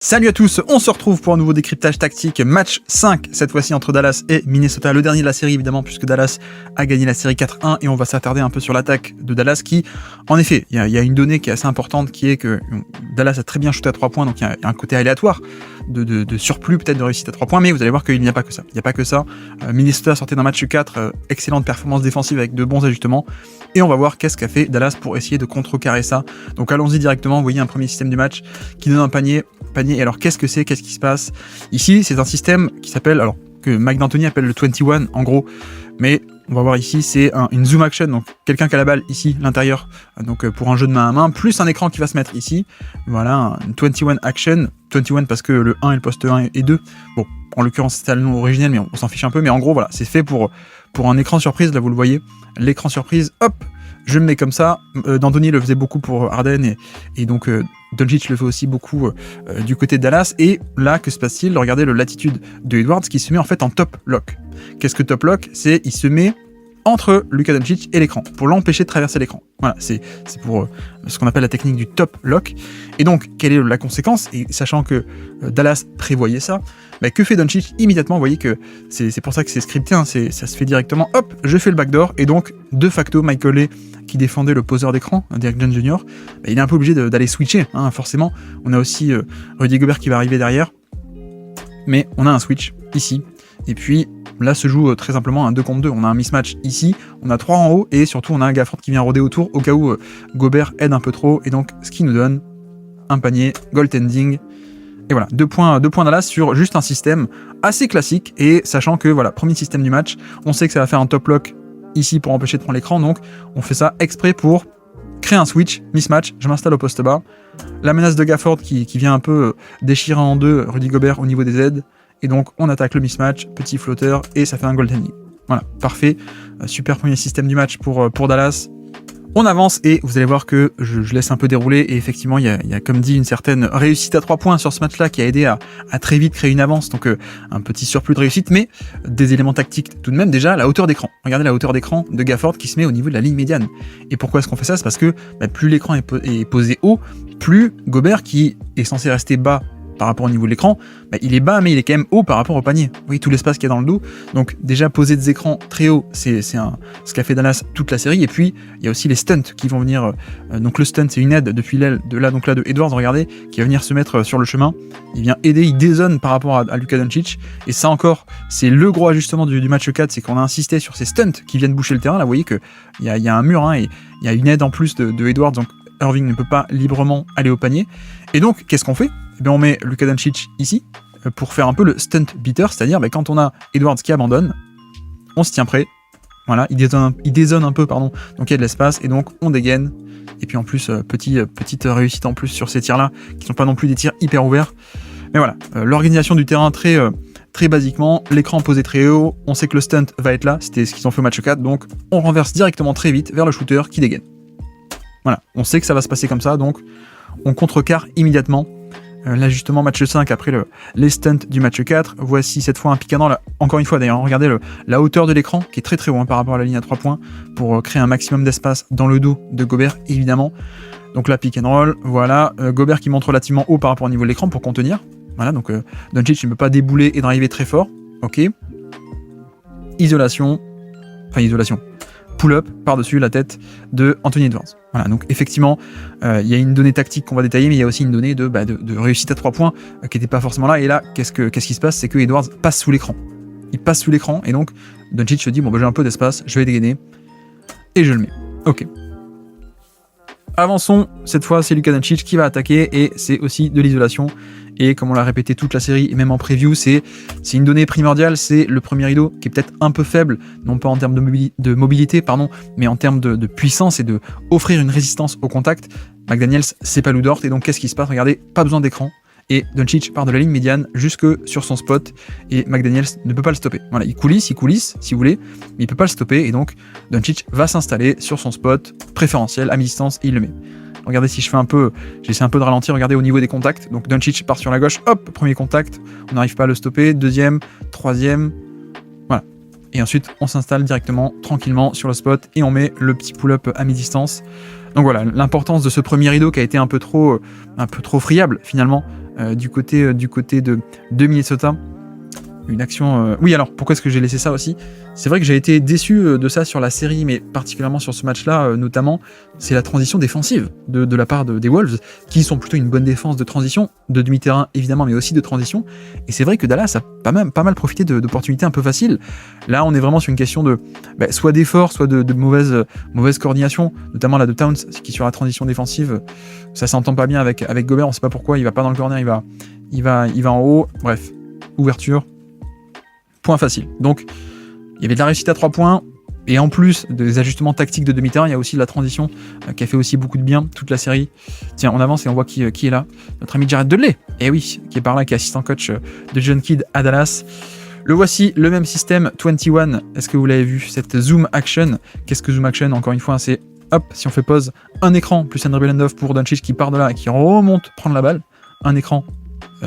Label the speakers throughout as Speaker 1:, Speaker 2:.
Speaker 1: Salut à tous, on se retrouve pour un nouveau décryptage tactique, match 5, cette fois-ci entre Dallas et Minnesota, le dernier de la série évidemment, puisque Dallas a gagné la série 4-1, et on va s'attarder un peu sur l'attaque de Dallas qui, en effet, il y a une donnée qui est assez importante, qui est que Dallas a très bien shooté à 3 points, donc il y a un côté aléatoire de surplus, peut-être de réussite à 3 points, mais vous allez voir qu'il n'y a pas que ça. Il n'y a pas que ça. Minnesota sortait d'un match 4, excellente performance défensive avec de bons ajustements, et on va voir qu'est-ce qu'a fait Dallas pour essayer de contrecarrer ça. Donc allons-y directement, vous voyez un premier système du match qui donne un panier. Et alors qu'est-ce que c'est, qu'est-ce qui se passe? Ici c'est un système qui s'appelle, alors que Mike D'Antoni appelle le 21 en gros, mais on va voir ici c'est une zoom action, donc quelqu'un qui a la balle ici, l'intérieur, donc pour un jeu de main à main, plus un écran qui va se mettre ici, voilà, une 21 action, 21 parce que le 1 est le poste 1 et 2, bon, en l'occurrence c'était le nom originel mais on s'en fiche un peu, mais en gros voilà, c'est fait pour un écran surprise, là vous le voyez, l'écran surprise, hop, je me mets comme ça. D'Antoni le faisait beaucoup pour Harden et donc Doncic le fait aussi beaucoup du côté de Dallas. Et là, que se passe-t-il? Regardez l'attitude de Edwards qui se met en fait en top lock. Qu'est-ce que top lock? C'est il se met entre Luka Doncic et l'écran pour l'empêcher de traverser l'écran. Voilà, c'est pour ce qu'on appelle la technique du top lock. Et donc, quelle est la conséquence? Et sachant que Dallas prévoyait ça, bah, que fait Doncic immédiatement? Vous voyez que c'est pour ça que c'est scripté, hein, ça se fait directement. Hop, je fais le backdoor et donc de facto Mike Conley qui défendait le poseur d'écran, Derrick Jones Jr., bah, il est un peu obligé d'aller switcher, hein, forcément. On a aussi Rudy Gobert qui va arriver derrière, mais on a un switch ici. Et puis là se joue très simplement un 2 contre 2. On a un mismatch ici, on a 3 en haut, et surtout on a un Gafford qui vient rôder autour au cas où Gobert aide un peu trop, et donc ce qui nous donne un panier, goaltending. Et voilà, 2 points Dallas sur juste un système assez classique, et sachant que voilà, premier système du match, on sait que ça va faire un top lock ici pour empêcher de prendre l'écran, donc on fait ça exprès pour créer un switch, mismatch, je m'installe au poste bas, la menace de Gafford qui vient un peu déchirer en deux Rudy Gobert au niveau des aides, et donc on attaque le mismatch, petit flotteur, et ça fait un goaltending. Voilà, parfait, super premier système du match pour Dallas. On avance et vous allez voir que je laisse un peu dérouler, et effectivement il y a comme dit une certaine réussite à 3 points sur ce match là qui a aidé à très vite créer une avance, donc un petit surplus de réussite, mais des éléments tactiques tout de même. Déjà la hauteur d'écran, regardez la hauteur d'écran de Gafford qui se met au niveau de la ligne médiane. Et pourquoi est-ce qu'on fait ça? C'est parce que plus l'écran est posé haut, plus Gobert, qui est censé rester bas par rapport au niveau de l'écran, il est bas mais il est quand même haut par rapport au panier. Vous voyez tout l'espace qu'il y a dans le dos, donc déjà poser des écrans très hauts, c'est ce qu'a fait Dallas toute la série. Et puis il y a aussi les stunts qui vont venir, donc le stunt c'est une aide depuis l'aile de Edwards, regardez, qui va venir se mettre sur le chemin, il vient aider, il dézone par rapport à Luka Doncic, et ça encore c'est le gros ajustement du match 4, c'est qu'on a insisté sur ces stunts qui viennent boucher le terrain. Là vous voyez qu'il y a un mur, hein, et il y a une aide en plus de Edwards, donc Irving ne peut pas librement aller au panier. Et donc qu'est-ce qu'on fait? Eh bien, on met Luka Doncic ici pour faire un peu le stunt beater, c'est-à-dire quand on a Edwards qui abandonne, on se tient prêt, voilà, il dézone un peu, pardon, donc il y a de l'espace, et donc on dégaine, et puis en plus, petite réussite en plus sur ces tirs-là, qui sont pas non plus des tirs hyper ouverts, mais voilà, l'organisation du terrain très basiquement, l'écran posé très haut, on sait que le stunt va être là, c'était ce qu'ils ont fait au match 4, donc on renverse directement très vite vers le shooter qui dégaine. Voilà, on sait que ça va se passer comme ça, donc on contrecarre immédiatement l'ajustement match 5 après les stunts du match 4. Voici cette fois un pick and roll, encore une fois d'ailleurs, regardez la hauteur de l'écran qui est très haut, hein, par rapport à la ligne à 3 points, pour créer un maximum d'espace dans le dos de Gobert évidemment. Donc là pick and roll, voilà, Gobert qui monte relativement haut par rapport au niveau de l'écran pour contenir, voilà, donc Doncic ne peut pas débouler et driver très fort, ok, isolation, pull-up par-dessus la tête de Anthony Edwards. Voilà, donc effectivement, il y a une donnée tactique qu'on va détailler, mais il y a aussi une donnée de réussite à 3 points qui n'était pas forcément là. Et là, qu'est-ce qui se passe? C'est que Edwards passe sous l'écran. Il passe sous l'écran, et donc Doncic se dit, bon, j'ai un peu d'espace, je vais dégainer, et je le mets. Ok. Avançons, cette fois c'est Luka Doncic qui va attaquer, et c'est aussi de l'isolation. Et comme on l'a répété toute la série, et même en preview, c'est une donnée primordiale, c'est le premier rideau qui est peut-être un peu faible, non pas en termes de mobilité, mais en termes de puissance et de offrir une résistance au contact. McDaniels, c'est pas Lou Dort, et donc qu'est-ce qui se passe? Regardez, pas besoin d'écran, et Doncic part de la ligne médiane jusque sur son spot, et McDaniels ne peut pas le stopper. Voilà, il coulisse, si vous voulez, mais il peut pas le stopper, et donc Doncic va s'installer sur son spot préférentiel à mi-distance, et il le met. Regardez, si je fais j'essaie un peu de ralentir, regardez au niveau des contacts, donc Doncic part sur la gauche, hop, premier contact, on n'arrive pas à le stopper, deuxième, troisième, voilà. et ensuite on s'installe directement, tranquillement sur le spot, et on met le petit pull-up à mi-distance. Donc voilà, l'importance de ce premier rideau qui a été un peu trop friable finalement du côté de Minnesota. Une action... Oui, alors, pourquoi est-ce que j'ai laissé ça aussi? C'est vrai que j'ai été déçu de ça sur la série, mais particulièrement sur ce match-là, notamment, c'est la transition défensive de la part des Wolves, qui sont plutôt une bonne défense de transition, de demi-terrain évidemment, mais aussi de transition. Et c'est vrai que Dallas a pas mal profité d'opportunités un peu faciles. Là, on est vraiment sur une question de soit d'effort, soit de mauvaise coordination, notamment là de Towns, qui sur la transition défensive, ça s'entend pas bien avec Gobert, on sait pas pourquoi, il va pas dans le corner, il va en haut, bref, ouverture. Point facile. Donc, il y avait de la réussite à 3 points, et en plus des ajustements tactiques de demi-terrain, il y a aussi de la transition qui a fait aussi beaucoup de bien toute la série. Tiens, on avance et on voit qui est là. Notre ami Jared Dudley, et oui, qui est par là, qui est assistant coach de John Kidd à Dallas. Le voici, le même système, 21. Est-ce que vous l'avez vu, cette zoom action? Qu'est-ce que zoom action? Encore une fois, c'est hop, si on fait pause, un écran plus un dribble end-off pour Doncic qui part de là et qui remonte prendre la balle. Un écran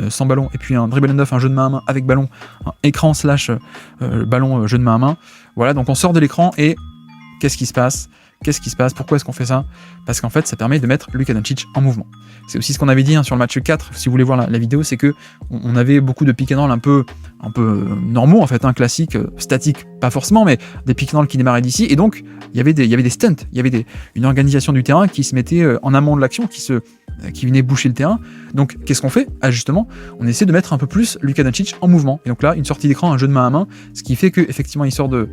Speaker 1: sans ballon, et puis un dribble end-off, un jeu de main à main avec ballon, un écran / ballon, jeu de main à main. Voilà, donc on sort de l'écran et qu'est-ce qui se passe? Pourquoi est-ce qu'on fait ça? Parce qu'en fait, ça permet de mettre Luka Doncic en mouvement. C'est aussi ce qu'on avait dit sur le match 4, si vous voulez voir la vidéo, c'est que on avait beaucoup de pick and roll un peu normaux, en fait, classiques, statiques, pas forcément, mais des pick and roll qui démarraient d'ici, et donc il y avait des stunts, il y avait une organisation du terrain qui se mettait en amont de l'action, qui venait boucher le terrain. Donc qu'est-ce qu'on fait? Justement, on essaie de mettre un peu plus Luka Doncic en mouvement. Et donc là, une sortie d'écran, un jeu de main à main, ce qui fait qu'effectivement il sort de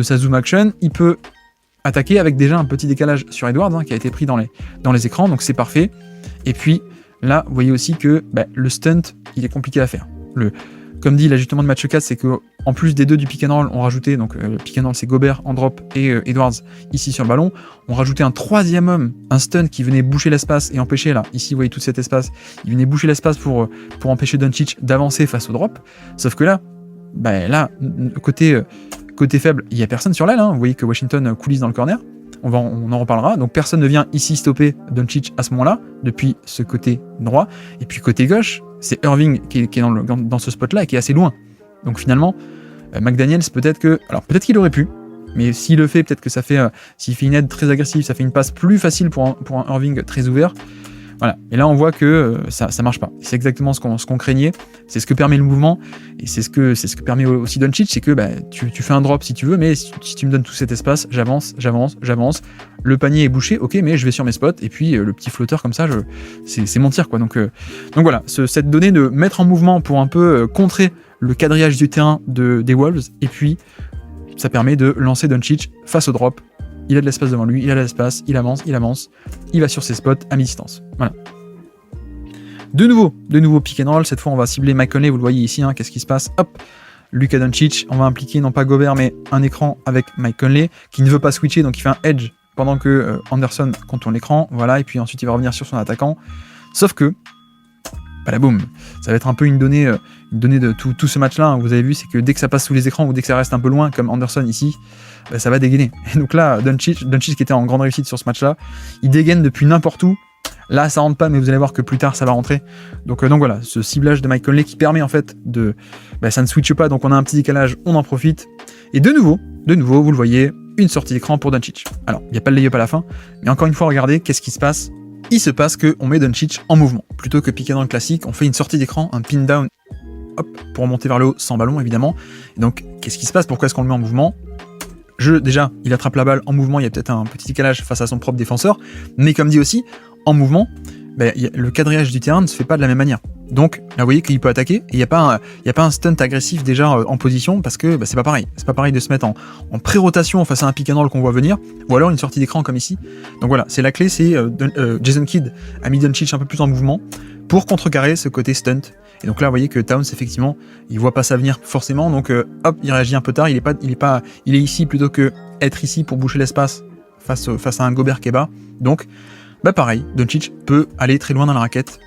Speaker 1: sa zoom action, il peut attaquer avec déjà un petit décalage sur Edwards qui a été pris dans les écrans, donc c'est parfait. Et puis là, vous voyez aussi que le stunt, il est compliqué à faire. Comme dit l'ajustement de match 4, c'est que en plus des deux du pick and roll, on rajoutait, donc le pick and roll c'est Gobert en drop et Edwards ici sur le ballon, on rajoutait un troisième homme, un stun qui venait boucher l'espace et empêcher, là, ici vous voyez tout cet espace, il venait boucher l'espace pour empêcher Doncic d'avancer face au drop, sauf que là, côté faible, il n'y a personne sur l'aile, vous voyez que Washington coulisse dans le corner, on en reparlera, donc personne ne vient ici stopper Doncic à ce moment-là, depuis ce côté droit, et puis côté gauche, c'est Irving qui est dans ce spot-là et qui est assez loin. Donc finalement, McDaniels, peut-être qu'il aurait pu, mais s'il le fait, peut-être que ça fait, s'il fait une aide très agressive, ça fait une passe plus facile pour un Irving très ouvert. Voilà. Et là, on voit que ça marche pas. C'est exactement ce qu'on craignait. C'est ce que permet le mouvement. Et c'est ce que permet aussi Doncic, c'est que tu fais un drop si tu veux, mais si tu me donnes tout cet espace, j'avance. Le panier est bouché, ok, mais je vais sur mes spots. Et puis le petit flotteur comme ça, c'est mon tir, quoi. Donc voilà, cette donnée de mettre en mouvement pour un peu contrer le quadrillage du terrain des Wolves. Et puis ça permet de lancer Doncic face au drop. Il a de l'espace devant lui, il a de l'espace, il avance, il va sur ses spots à mi-distance. Voilà. De nouveau pick and roll, cette fois on va cibler Mike Conley, vous le voyez ici, qu'est-ce qui se passe? Hop, Luka Doncic, on va impliquer non pas Gobert mais un écran avec Mike Conley, qui ne veut pas switcher, donc il fait un edge pendant que Anderson contourne l'écran, voilà, et puis ensuite il va revenir sur son attaquant. Sauf que, boum, ça va être un peu une donnée de tout ce match-là, vous avez vu, c'est que dès que ça passe sous les écrans ou dès que ça reste un peu loin, comme Anderson ici, ça va dégainer. Et donc là, Doncic qui était en grande réussite sur ce match-là, il dégaine depuis n'importe où. Là, ça rentre pas, mais vous allez voir que plus tard, ça va rentrer. Donc voilà, ce ciblage de Mike Conley qui permet en fait ça ne switche pas, donc on a un petit décalage, on en profite. Et de nouveau, vous le voyez, une sortie d'écran pour Doncic. Alors, il n'y a pas le lay-up à la fin, mais encore une fois, regardez, qu'est-ce qui se passe? Il se passe qu'on met Doncic en mouvement. Plutôt que pick and roll classique, on fait une sortie d'écran, un pin down, hop, pour remonter vers le haut sans ballon, évidemment. Et donc, qu'est-ce qui se passe? Pourquoi est-ce qu'on le met en mouvement? Déjà, il attrape la balle en mouvement, il y a peut-être un petit décalage face à son propre défenseur, mais comme dit aussi, en mouvement, le quadrillage du terrain ne se fait pas de la même manière. Donc là, vous voyez qu'il peut attaquer, et il n'y a pas un stunt agressif déjà en position, parce que c'est pas pareil. C'est pas pareil de se mettre en pré-rotation face à un pick and roll qu'on voit venir, ou alors une sortie d'écran comme ici. Donc voilà, c'est la clé, c'est Jason Kidd a mis Doncic un peu plus en mouvement pour contrecarrer ce côté stunt. Et donc là, vous voyez que Towns, effectivement, il voit pas ça venir forcément, donc hop, il réagit un peu tard, il est ici plutôt que être ici pour boucher l'espace face à un Gobert qui est bas. Donc, pareil, Doncic peut aller très loin dans la raquette,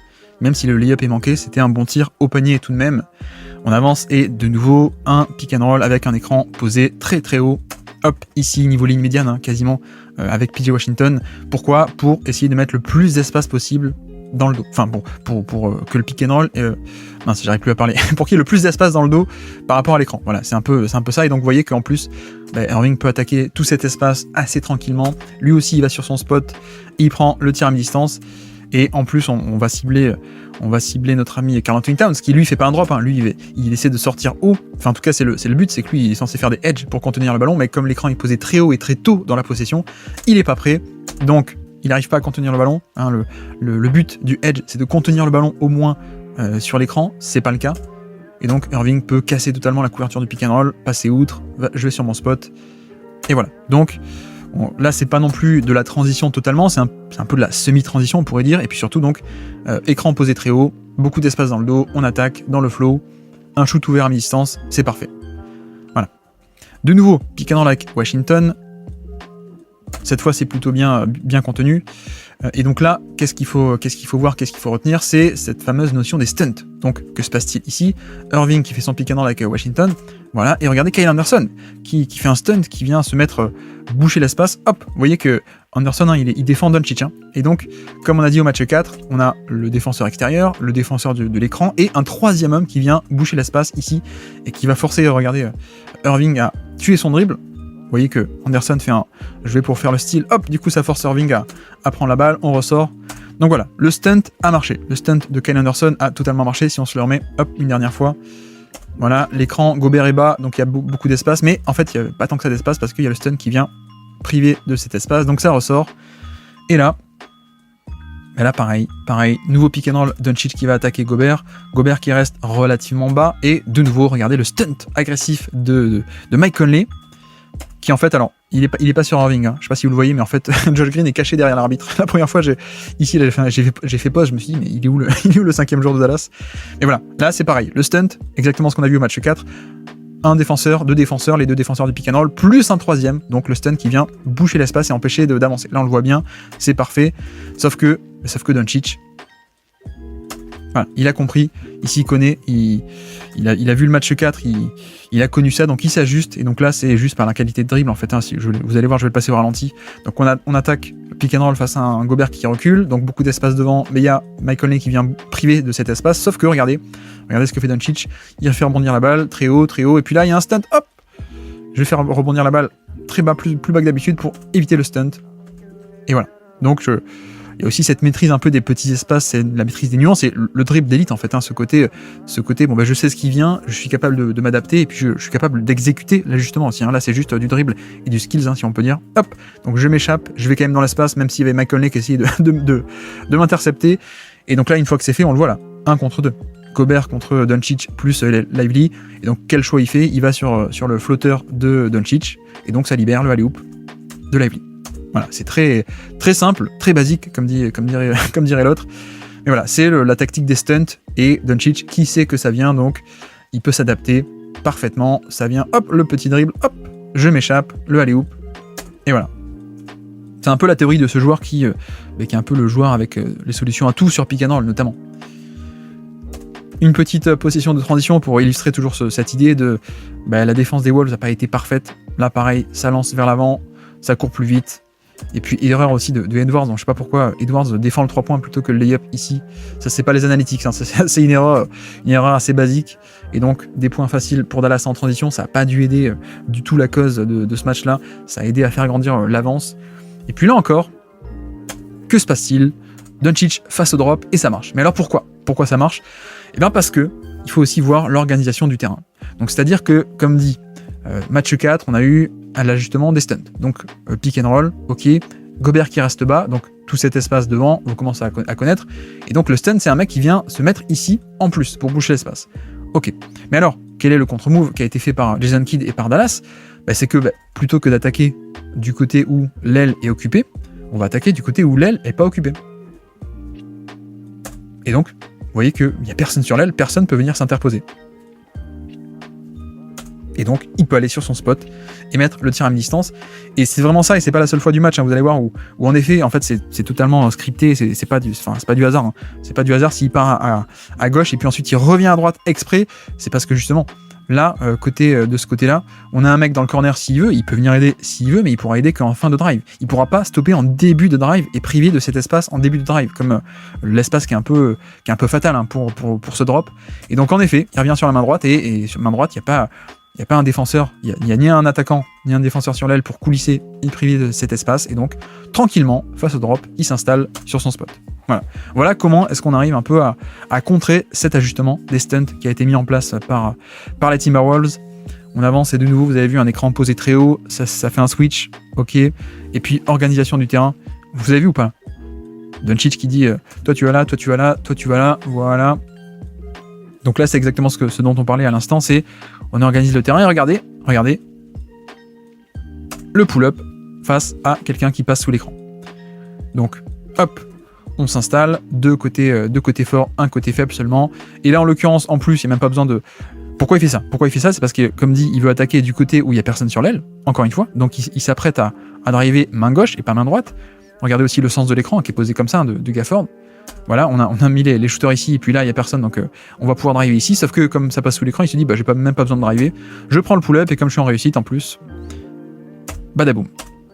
Speaker 1: même si le lay-up est manqué, c'était un bon tir au panier tout de même. On avance et de nouveau, un pick and roll avec un écran posé très très haut. Hop, ici, niveau ligne médiane, quasiment, avec PJ Washington. Pourquoi? Pour essayer de mettre le plus d'espace possible dans le dos. Enfin bon, pour que le pick and roll, mince, j'arrive plus à parler, pour qu'il y ait le plus d'espace dans le dos par rapport à l'écran. Voilà, c'est un peu ça. Et donc vous voyez qu'en plus, Irving peut attaquer tout cet espace assez tranquillement. Lui aussi, il va sur son spot, il prend le tir à mi-distance. Et en plus, on va cibler notre ami Karl-Anthony Towns, qui lui fait pas un drop, hein. Lui il essaie de sortir haut. Enfin, en tout cas, c'est le but, c'est que lui il est censé faire des edges pour contenir le ballon, mais comme l'écran est posé très haut et très tôt dans la possession, il est pas prêt. Donc, il n'arrive pas à contenir le ballon. Hein. Le but du edge, c'est de contenir le ballon au moins sur l'écran. C'est pas le cas. Et donc, Irving peut casser totalement la couverture du pick and roll, passer outre, je vais sur mon spot. Et voilà. Donc, là, c'est pas non plus de la transition totalement, c'est un peu de la semi-transition, on pourrait dire. Et puis surtout, donc, écran posé très haut, beaucoup d'espace dans le dos, on attaque dans le flow, un shoot ouvert à mi-distance, c'est parfait. Voilà. De nouveau, pick and roll avec Washington. Cette fois, c'est plutôt bien contenu. Et donc là, qu'est-ce qu'il faut voir, qu'est-ce qu'il faut retenir, c'est cette fameuse notion des stunts. Donc, que se passe-t-il ici? Irving qui fait son pick and roll avec Washington, voilà, et regardez Kyle Anderson qui fait un stunt, qui vient se mettre boucher l'espace. Hop, vous voyez que Anderson, hein, il défend Doncic, hein. Et donc, comme on a dit au match 4, on a le défenseur extérieur, le défenseur de l'écran, et un troisième homme qui vient boucher l'espace ici, et qui va forcer, regardez, Irving à tuer son dribble. Vous voyez que Anderson fait je vais pour faire le steal, hop, du coup ça force Irving à prendre la balle, on ressort. Donc voilà, le stunt a marché. Le stunt de Kyle Anderson a totalement marché, si on se le remet, hop, une dernière fois. Voilà, l'écran, Gobert est bas, donc il y a beaucoup d'espace, mais en fait il n'y a pas tant que ça d'espace parce qu'il y a le stun qui vient priver de cet espace, donc ça ressort. Et là, pareil, nouveau pick and roll, Doncic qui va attaquer Gobert qui reste relativement bas, et de nouveau, regardez le stunt agressif de Mike Conley, qui en fait, alors, il est pas sur Irving, hein. Je sais pas si vous le voyez, mais en fait, Josh Green est caché derrière l'arbitre. La première fois, j'ai fait pause, je me suis dit, mais il est où le cinquième joueur de Dallas? Et voilà, là c'est pareil, le stunt, exactement ce qu'on a vu au match 4, un défenseur, deux défenseurs, les deux défenseurs du pick and roll, plus un troisième, donc le stunt qui vient boucher l'espace et empêcher d'avancer. Là on le voit bien, c'est parfait, sauf que Doncic, voilà, il a compris, ici il connaît, il a vu le match 4, il a connu ça, donc il s'ajuste, et donc là c'est juste par la qualité de dribble en fait, hein, vous allez voir, je vais le passer au ralenti. Donc on attaque le pick and roll face à un Gobert qui recule, donc beaucoup d'espace devant, mais il y a Mike Conley qui vient priver de cet espace, sauf que regardez ce que fait Doncic, il va faire rebondir la balle, très haut, et puis là il y a un stunt, hop, je vais faire rebondir la balle très bas, plus bas que d'habitude pour éviter le stunt, et voilà. Donc il y a aussi cette maîtrise un peu des petits espaces, c'est la maîtrise des nuances, et le dribble d'élite en fait, hein, ce côté, bon bah je sais ce qui vient, je suis capable de m'adapter, et puis je suis capable d'exécuter l'ajustement aussi, hein. Là c'est juste du dribble et du skills, hein, si on peut dire, hop, donc je m'échappe, je vais quand même dans l'espace, même s'il y avait Mike Conley qui essayait de m'intercepter, et donc là une fois que c'est fait, on le voit là, 1 contre 2. Gobert contre Doncic plus Lively, et donc quel choix il fait? Il va sur le flotteur de Doncic, et donc ça libère le alley-oop de Lively. Voilà, c'est très, très simple, très basique, comme dirait l'autre. Mais voilà, c'est la tactique des stunts, et Doncic qui sait que ça vient, donc il peut s'adapter parfaitement. Ça vient, hop, le petit dribble, hop, je m'échappe, le alley-oop, et voilà. C'est un peu la théorie de ce joueur qui est un peu le joueur avec les solutions à tout sur pick and roll notamment. Une petite possession de transition pour illustrer toujours cette idée de la défense des Wolves n'a pas été parfaite. Là pareil, ça lance vers l'avant, ça court plus vite. Et puis erreur aussi de Edwards, donc je sais pas pourquoi Edwards défend le 3 points plutôt que le layup ici. Ça c'est pas les analytics, hein. C'est une erreur assez basique. Et donc des points faciles pour Dallas en transition, ça a pas dû aider du tout la cause de ce match-là. Ça a aidé à faire grandir l'avance. Et puis là encore, que se passe-t-il? Doncic face au drop, et ça marche. Mais alors pourquoi ça marche? Eh bien parce que il faut aussi voir l'organisation du terrain. Donc c'est-à-dire que, comme dit, match 4, on a eu à l'ajustement des stunts. Donc pick and roll, ok, Gobert qui reste bas, donc tout cet espace devant, vous commencez à connaître. Et donc le stun, c'est un mec qui vient se mettre ici en plus pour boucher l'espace. Ok, mais alors, quel est le contre-move qui a été fait par Jason Kidd et par Dallas? C'est que plutôt que d'attaquer du côté où l'aile est occupée, on va attaquer du côté où l'aile n'est pas occupée. Et donc, vous voyez qu'il n'y a personne sur l'aile, personne ne peut venir s'interposer. Et donc, il peut aller sur son spot et mettre le tir à mi-distance. Et c'est vraiment ça, et c'est pas la seule fois du match, hein, vous allez voir, où en effet, en fait, c'est totalement scripté, c'est pas du hasard. Hein. C'est pas du hasard s'il part à gauche et puis ensuite il revient à droite exprès. C'est parce que justement, Là, de ce côté-là, on a un mec dans le corner s'il veut, il peut venir aider s'il veut, mais il pourra aider qu'en fin de drive. Il pourra pas stopper en début de drive et priver de cet espace en début de drive, comme l'espace qui est un peu fatal hein, pour ce drop. Et donc en effet, il revient sur la main droite, et sur la main droite, il n'y a pas un défenseur, il n'y a ni un attaquant, ni un défenseur sur l'aile pour coulisser et priver de cet espace, et donc tranquillement, face au drop, il s'installe sur son spot. Voilà comment est-ce qu'on arrive un peu à contrer cet ajustement des stunts qui a été mis en place par les Timberwolves. On avance et de nouveau, vous avez vu un écran posé très haut, ça fait un switch, ok. Et puis organisation du terrain, vous avez vu ou pas? Doncic qui dit toi tu vas là, toi tu vas là, toi tu vas là, voilà. Donc là c'est exactement ce dont on parlait à l'instant, c'est on organise le terrain et regardez, le pull-up face à quelqu'un qui passe sous l'écran. Donc hop, on s'installe, deux côtés forts, un côté faible seulement. Et là, en l'occurrence, en plus, il n'y a même pas besoin de... Pourquoi il fait ça? C'est parce que, comme dit, il veut attaquer du côté où il n'y a personne sur l'aile, encore une fois. Donc, il s'apprête à driver main gauche et pas main droite. Regardez aussi le sens de l'écran qui est posé comme ça, de Gafford. Voilà, on a mis les shooters ici, et puis là, il n'y a personne, donc on va pouvoir driver ici. Sauf que, comme ça passe sous l'écran, il se dit, j'ai même pas besoin de driver. Je prends le pull-up, et comme je suis en réussite, en plus, badaboum.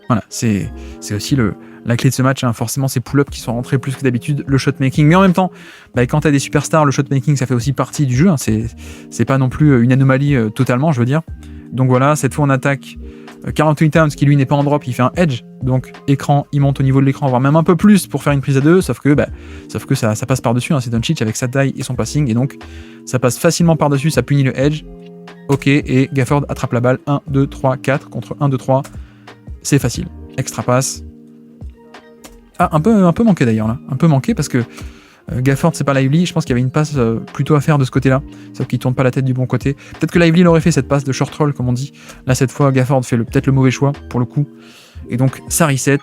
Speaker 1: Voilà, c'est aussi la clé de ce match, hein. Forcément, c'est pull-up qui sont rentrés plus que d'habitude, le shot-making. Mais en même temps, quand t'as des superstars, le shot-making, ça fait aussi partie du jeu. Hein. C'est pas non plus une anomalie totalement, je veux dire. Donc voilà, cette fois, on attaque Karl-Anthony Towns, qui lui n'est pas en drop, il fait un edge. Donc, écran, il monte au niveau de l'écran, voire même un peu plus pour faire une prise à deux. Sauf que ça passe par-dessus. Hein. C'est Doncic avec sa taille et son passing. Et donc, ça passe facilement par-dessus, ça punit le edge. Ok, et Gafford attrape la balle. 1, 2, 3, 4 contre 1, 2, 3. C'est facile. Extra passe. Ah, un peu manqué d'ailleurs là. Un peu manqué parce que Gafford, c'est pas Lively. Je pense qu'il y avait une passe plutôt à faire de ce côté-là. Sauf qu'il tourne pas la tête du bon côté. Peut-être que Lively l'aurait fait cette passe de short roll, comme on dit. Là, cette fois, Gafford fait peut-être le mauvais choix pour le coup. Et donc, ça reset.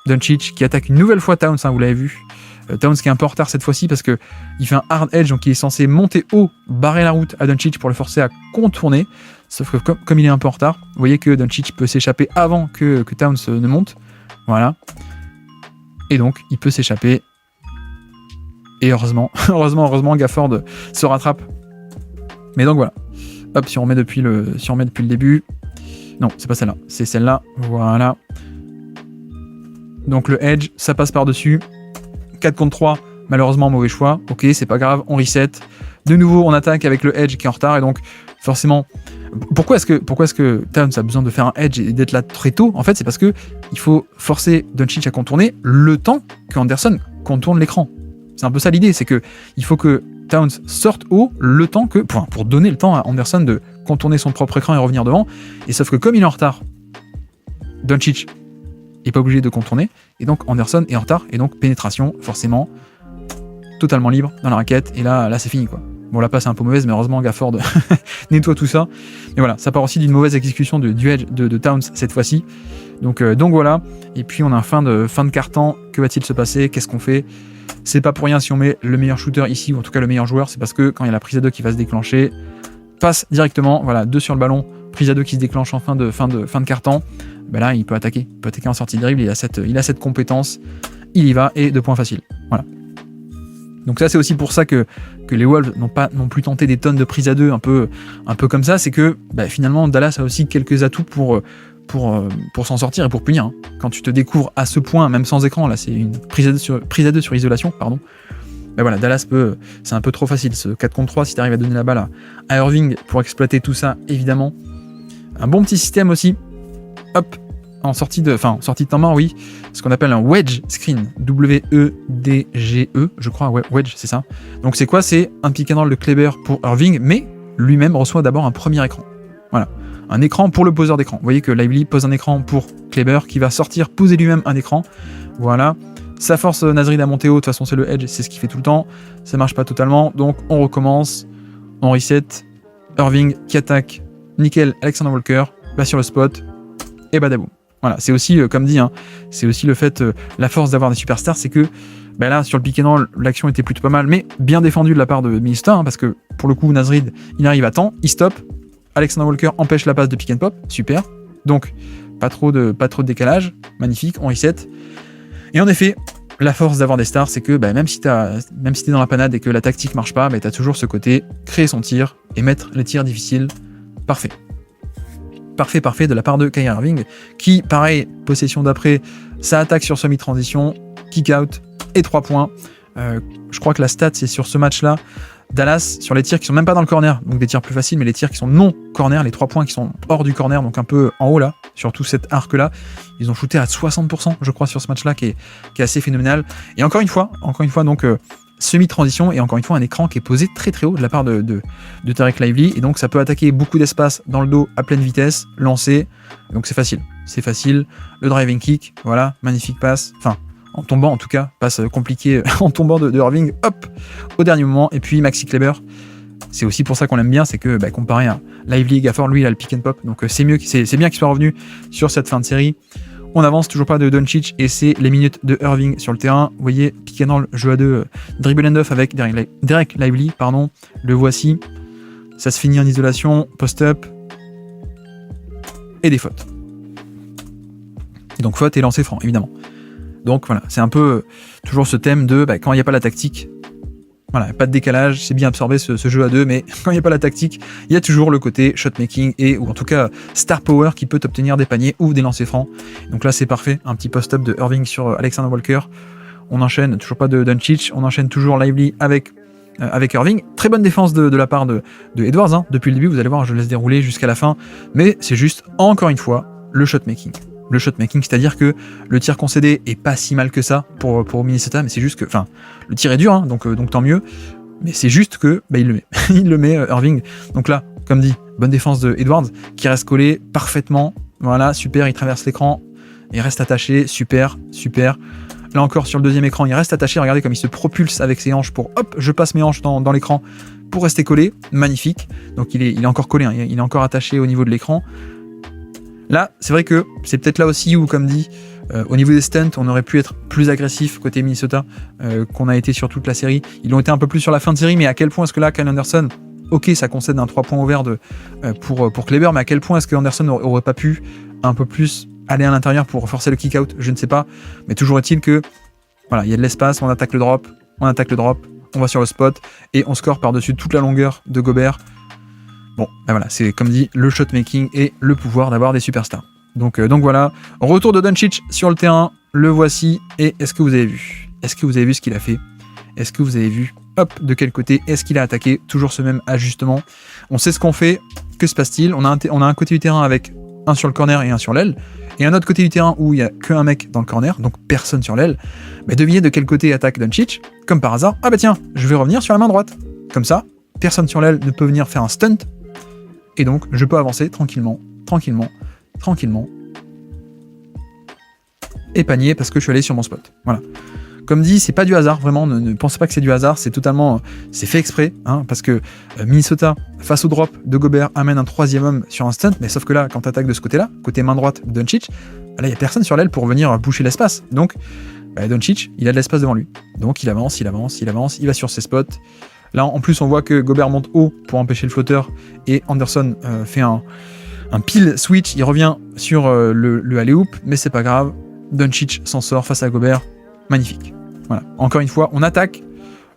Speaker 1: Doncic qui attaque une nouvelle fois Towns, hein, vous l'avez vu. Towns qui est un peu en retard cette fois-ci parce que il fait un hard edge, donc il est censé monter haut, barrer la route à Doncic pour le forcer à contourner. Sauf que comme il est un peu en retard, vous voyez que Doncic peut s'échapper avant que Towns ne monte. Voilà. Et donc, il peut s'échapper. Et heureusement, Gafford se rattrape. Mais donc voilà. Hop, si on remet depuis le début. Non, c'est pas celle-là. C'est celle-là. Voilà. Donc le edge, ça passe par-dessus. 4 contre 3, malheureusement, mauvais choix. Ok, c'est pas grave, on reset. De nouveau, on attaque avec le edge qui est en retard. Et donc, forcément... Pourquoi est-ce que Towns a besoin de faire un edge et d'être là très tôt? En fait, c'est parce que il faut forcer Doncic à contourner le temps que Anderson contourne l'écran. C'est un peu ça l'idée, c'est que il faut que Towns sorte haut le temps que pour donner le temps à Anderson de contourner son propre écran et revenir devant. Et sauf que comme il est en retard, Doncic est pas obligé de contourner et donc Anderson est en retard et donc pénétration forcément totalement libre dans la raquette et là c'est fini quoi. Bon, la passe est un peu mauvaise, mais heureusement, Gafford nettoie tout ça. Et voilà, ça part aussi d'une mauvaise exécution du edge de Towns cette fois-ci. Donc voilà. Et puis, on a un fin de quart-temps. Que va-t-il se passer? Qu'est-ce qu'on fait? C'est pas pour rien si on met le meilleur shooter ici, ou en tout cas le meilleur joueur. C'est parce que quand il y a la prise à 2 qui va se déclencher, passe directement. Voilà, 2 sur le ballon. Prise à 2 qui se déclenche en fin de quart-temps. Ben là, il peut attaquer. Il peut attaquer en sortie de dribble. Il a cette compétence. Il y va et 2 points faciles. Voilà. Donc ça c'est aussi pour ça que les Wolves n'ont pas non plus tenté des tonnes de prises à 2 un peu comme ça, c'est que finalement Dallas a aussi quelques atouts pour s'en sortir et pour punir. Hein. Quand tu te découvres à ce point, même sans écran, là c'est une prise à 2 sur isolation, pardon. Voilà, Dallas c'est un peu trop facile, ce 4 contre 3, si tu arrives à donner la balle à Irving pour exploiter tout ça, évidemment. Un bon petit système aussi. Hop, en sortie de temps mort, oui, ce qu'on appelle un wedge screen, W-E-D-G-E, je crois, ouais, wedge, c'est ça. Donc c'est quoi? C'est un pick and roll de Kleber pour Irving, mais lui-même reçoit d'abord un premier écran. Voilà, un écran pour le poseur d'écran. Vous voyez que Lively pose un écran pour Kleber, qui va sortir, poser lui-même un écran. Voilà, ça force Nasrid à monter haut, de toute façon c'est le edge, c'est ce qu'il fait tout le temps. Ça marche pas totalement, donc on recommence, on reset. Irving qui attaque, nickel, Alexander Walker, va sur le spot, et badaboum. Voilà, c'est aussi, comme dit, hein, c'est aussi le fait, la force d'avoir des superstars, c'est que là, sur le pick and roll, l'action était plutôt pas mal, mais bien défendue de la part de Minnesota, hein, parce que pour le coup, Nasrid, il arrive à temps, il stoppe, Alexander Walker empêche la passe de pick and pop, super, donc pas trop de décalage, magnifique, on reset, et en effet, la force d'avoir des stars, c'est que même si t'es dans la panade et que la tactique marche pas, t'as toujours ce côté créer son tir et mettre les tirs difficiles. Parfait. Parfait de la part de Kyrie Irving, qui, pareil, possession d'après, ça attaque sur semi-transition, kick-out et 3 points. Je crois que la stat, c'est sur ce match-là, Dallas, sur les tirs qui sont même pas dans le corner, donc des tirs plus faciles, mais les tirs qui sont non corner, les 3 points qui sont hors du corner, donc un peu en haut là, sur tout cet arc-là, ils ont shooté à 60%, je crois, sur ce match-là, qui est assez phénoménal. Et encore une fois, donc semi-transition, et encore une fois, un écran qui est posé très très haut de la part de Tariq Lively, et donc ça peut attaquer beaucoup d'espace dans le dos à pleine vitesse, lancer, donc c'est facile. Le driving kick, voilà, magnifique passe, enfin, en tombant en tout cas, passe compliqué en tombant de Irving, hop, au dernier moment, et puis Maxi Kleber, c'est aussi pour ça qu'on l'aime bien, c'est que comparé à Lively et Gafford, lui il a le pick and pop, donc c'est bien qu'il soit revenu sur cette fin de série. On avance, toujours pas de Doncic, et c'est les minutes de Irving sur le terrain. Vous voyez, pick and roll, jeu à 2, dribble and off avec Derek Lively, le voici, ça se finit en isolation, post-up, et des fautes. Et donc faute et lancer franc, évidemment. Donc voilà, c'est un peu toujours ce thème de quand il n'y a pas la tactique, voilà, pas de décalage, c'est bien absorbé ce jeu à 2, mais quand il n'y a pas la tactique, il y a toujours le côté shot-making ou en tout cas star power qui peut obtenir des paniers ou des lancers francs. Donc là c'est parfait, un petit post-up de Irving sur Alexander Walker. On enchaîne, toujours pas de Doncic, on enchaîne toujours Lively avec Irving. Très bonne défense de la part de Edwards, hein. Depuis le début, vous allez voir, je laisse dérouler jusqu'à la fin, mais c'est juste, encore une fois, le shot-making. Le shot-making, c'est-à-dire que le tir concédé est pas si mal que ça pour Minnesota, mais c'est juste que, enfin, le tir est dur, hein, donc tant mieux, mais c'est juste que, il le met, il le met, Irving. Donc là, comme dit, bonne défense de Edwards, qui reste collé parfaitement, voilà, super, il traverse l'écran, il reste attaché, super. Là encore, sur le deuxième écran, il reste attaché, regardez comme il se propulse avec ses hanches pour, hop, je passe mes hanches dans l'écran pour rester collé, magnifique. Donc il est encore collé, hein, il est encore attaché au niveau de l'écran. Là, c'est vrai que c'est peut-être là aussi où, comme dit, au niveau des stunts, on aurait pu être plus agressif côté Minnesota qu'on a été sur toute la série. Ils ont été un peu plus sur la fin de série, mais à quel point est-ce que là, Kyle Anderson, ok, ça concède un 3 points ouvert pour Kleber, mais à quel point est-ce que Anderson aurait pas pu un peu plus aller à l'intérieur pour forcer le kick-out, je ne sais pas. Mais toujours est-il que, voilà, il y a de l'espace, on attaque le drop, on va sur le spot, et on score par-dessus toute la longueur de Gobert. Bon, voilà, c'est comme dit, le shot-making et le pouvoir d'avoir des superstars. Donc voilà, retour de Doncic sur le terrain, le voici, et est-ce que vous avez vu ce qu'il a fait? Est-ce que vous avez vu, hop, de quel côté est-ce qu'il a attaqué? Toujours ce même ajustement. On sait ce qu'on fait, que se passe-t-il? On a un côté du terrain avec un sur le corner et un sur l'aile, et un autre côté du terrain où il n'y a qu'un mec dans le corner, donc personne sur l'aile. Devinez de quel côté attaque Doncic? Comme par hasard, tiens, je vais revenir sur la main droite. Comme ça, personne sur l'aile ne peut venir faire un stunt, et donc je peux avancer tranquillement, et panier parce que je suis allé sur mon spot. Voilà. Comme dit, c'est pas du hasard, vraiment, ne pensez pas que c'est du hasard, c'est fait exprès, hein, parce que Minnesota, face au drop de Gobert, amène un troisième homme sur un stunt, mais sauf que là, quand t'attaques de ce côté-là, côté main droite de Doncic, là, il y a personne sur l'aile pour venir boucher l'espace. Donc, Doncic, il a de l'espace devant lui. Donc, il avance, il va sur ses spots. Là, en plus, on voit que Gobert monte haut pour empêcher le flotteur, et Anderson fait un pile switch, il revient sur le alley-oop, mais c'est pas grave, Doncic s'en sort face à Gobert, magnifique. Voilà. Encore une fois, on attaque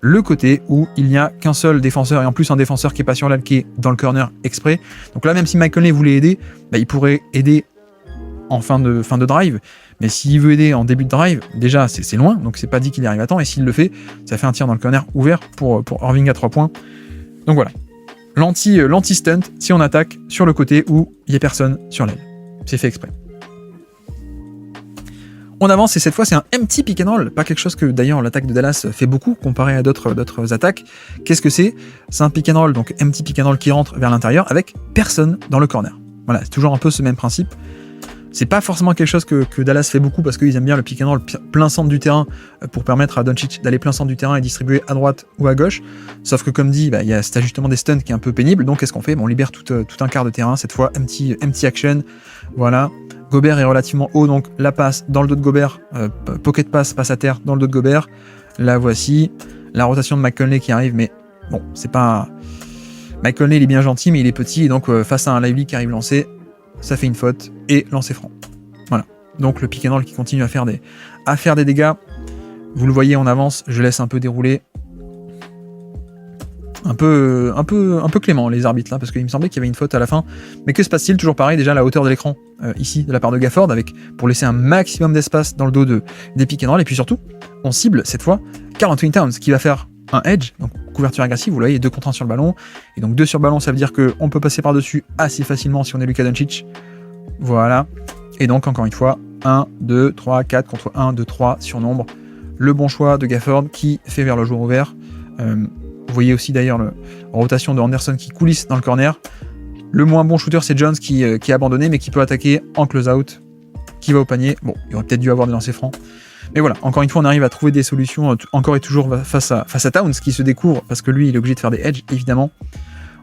Speaker 1: le côté où il n'y a qu'un seul défenseur, et en plus un défenseur qui est pas sur l'aile, qui est dans le corner exprès. Donc là, même si Mike Conley voulait aider, il pourrait aider en fin de drive, mais s'il veut aider en début de drive, déjà c'est loin, donc c'est pas dit qu'il y arrive à temps, et s'il le fait, ça fait un tir dans le corner ouvert pour Irving à 3 points. Donc voilà, l'anti-stunt si on attaque sur le côté où il n'y a personne sur l'aile. C'est fait exprès. On avance, et cette fois c'est un empty pick and roll, pas quelque chose que d'ailleurs l'attaque de Dallas fait beaucoup comparé à d'autres attaques. Qu'est-ce que c'est? C'est un pick and roll, donc empty pick and roll qui rentre vers l'intérieur avec personne dans le corner. Voilà, c'est toujours un peu ce même principe. C'est pas forcément quelque chose que Dallas fait beaucoup parce qu'ils aiment bien le pick and roll plein centre du terrain pour permettre à Doncic d'aller plein centre du terrain et distribuer à droite ou à gauche. Sauf que comme dit, il y a cet ajustement des stunts qui est un peu pénible. Donc qu'est-ce qu'on fait? On libère tout un quart de terrain, cette fois empty action. Voilà. Gobert est relativement haut, donc la passe dans le dos de Gobert, pocket pass à terre dans le dos de Gobert. La voici. La rotation de Mike Conley qui arrive, mais bon, c'est pas... Mike Conley, il est bien gentil, mais il est petit, et donc face à un Lively qui arrive lancé, ça fait une faute, et lancer franc. Voilà. Donc le pick and roll qui continue à faire des dégâts. Vous le voyez, on avance, je laisse un peu dérouler. Un peu clément les arbitres là, parce qu'il me semblait qu'il y avait une faute à la fin. Mais que se passe-t-il? Toujours pareil, déjà la hauteur de l'écran ici de la part de Gafford, pour laisser un maximum d'espace dans le dos des pick and roll. Et puis surtout, on cible cette fois Karl Anthony Towns qui va faire un edge, donc couverture agressive, vous voyez, 2 contre 1 sur le ballon. Et donc 2 sur le ballon, ça veut dire qu'on peut passer par-dessus assez facilement si on est Luka Doncic. Voilà. Et donc encore une fois, 1, 2, 3, 4 contre 1, 2, 3 sur nombre. Le bon choix de Gafford qui fait vers le joueur ouvert. Vous voyez aussi d'ailleurs la rotation de Anderson qui coulisse dans le corner. Le moins bon shooter, c'est Jones qui est abandonné, mais qui peut attaquer en close-out, qui va au panier. Bon, il aurait peut-être dû avoir des lancers francs. Mais voilà, encore une fois, on arrive à trouver des solutions, encore et toujours face à Towns, qui se découvre, parce que lui, il est obligé de faire des edges, évidemment.